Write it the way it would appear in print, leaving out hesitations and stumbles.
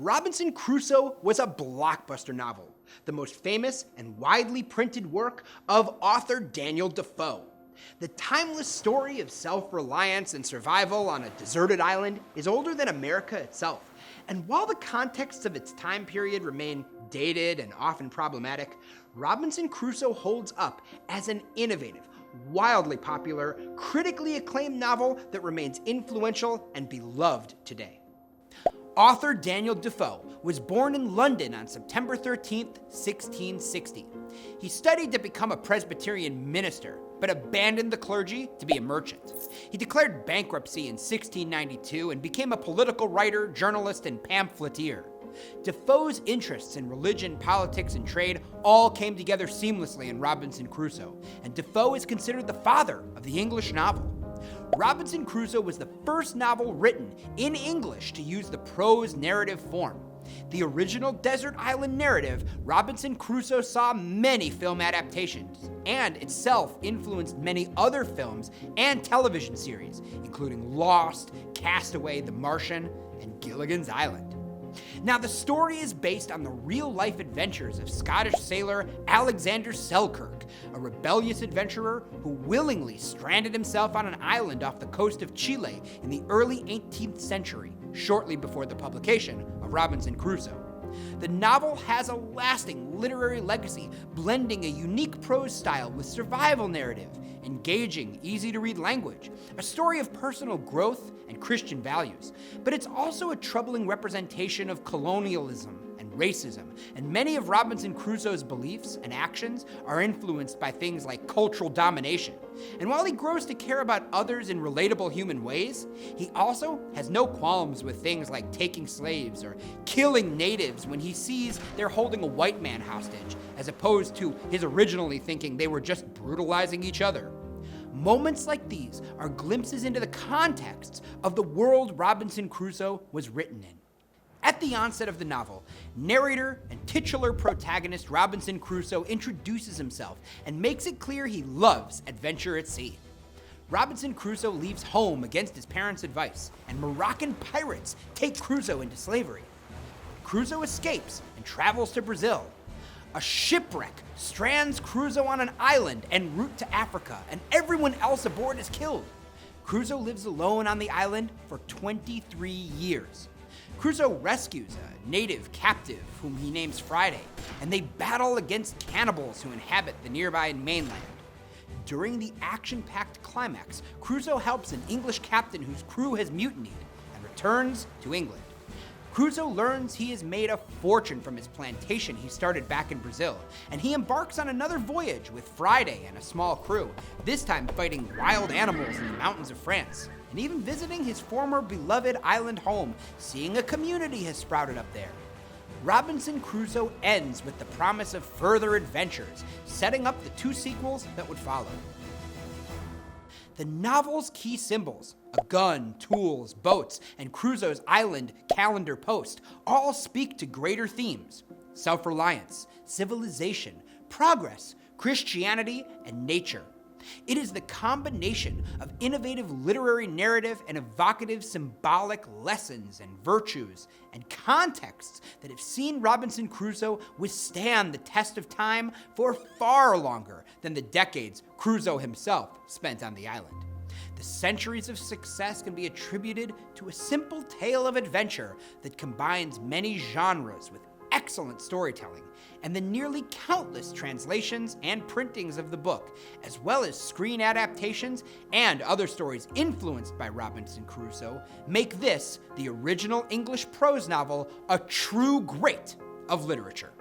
Robinson Crusoe was a blockbuster novel, the most famous and widely printed work of author Daniel Defoe. The timeless story of self-reliance and survival on a deserted island is older than America itself, and while the contexts of its time period remain dated and often problematic, Robinson Crusoe holds up as an innovative, wildly popular, critically acclaimed novel that remains influential and beloved today. Author Daniel Defoe was born in London on September 13, 1660. He studied to become a Presbyterian minister, but abandoned the clergy to be a merchant. He declared bankruptcy in 1692 and became a political writer, journalist, and pamphleteer. Defoe's interests in religion, politics, and trade all came together seamlessly in Robinson Crusoe, and Defoe is considered the father of the English novel. Robinson Crusoe was the first novel written in English to use the prose narrative form. The original desert island narrative, Robinson Crusoe, saw many film adaptations, and itself influenced many other films and television series, including Lost, Castaway, The Martian, and Gilligan's Island. Now, the story is based on the real-life adventures of Scottish sailor Alexander Selkirk, a rebellious adventurer who willingly stranded himself on an island off the coast of Chile in the early 18th century, shortly before the publication of Robinson Crusoe. The novel has a lasting literary legacy, blending a unique prose style with survival narrative, engaging, easy-to-read language, a story of personal growth and Christian values. But it's also a troubling representation of colonialism and racism, and many of Robinson Crusoe's beliefs and actions are influenced by things like cultural domination. And while he grows to care about others in relatable human ways, he also has no qualms with things like taking slaves or killing natives when he sees they're holding a white man hostage, as opposed to his originally thinking they were just brutalizing each other. Moments like these are glimpses into the contexts of the world Robinson Crusoe was written in. At the onset of the novel, narrator and titular protagonist Robinson Crusoe introduces himself and makes it clear he loves adventure at sea. Robinson Crusoe leaves home against his parents' advice, and Moroccan pirates take Crusoe into slavery. Crusoe escapes and travels to Brazil. A shipwreck strands Crusoe on an island en route to Africa, and everyone else aboard is killed. Crusoe lives alone on the island for 23 years. Crusoe rescues a native captive whom he names Friday, and they battle against cannibals who inhabit the nearby mainland. During the action-packed climax, Crusoe helps an English captain whose crew has mutinied and returns to England. Crusoe learns he has made a fortune from his plantation he started back in Brazil, and he embarks on another voyage with Friday and a small crew, this time fighting wild animals in the mountains of France, and even visiting his former beloved island home, seeing a community has sprouted up there. Robinson Crusoe ends with the promise of further adventures, setting up the 2 sequels that would follow. The novel's key symbols, a gun, tools, boats, and Crusoe's island calendar post, all speak to greater themes: self-reliance, civilization, progress, Christianity, and nature. It is the combination of innovative literary narrative and evocative symbolic lessons and virtues and contexts that have seen Robinson Crusoe withstand the test of time for far longer than the decades Crusoe himself spent on the island. The centuries of success can be attributed to a simple tale of adventure that combines many genres with excellent storytelling, and the nearly countless translations and printings of the book, as well as screen adaptations and other stories influenced by Robinson Crusoe, make this, the original English prose novel, a true great of literature.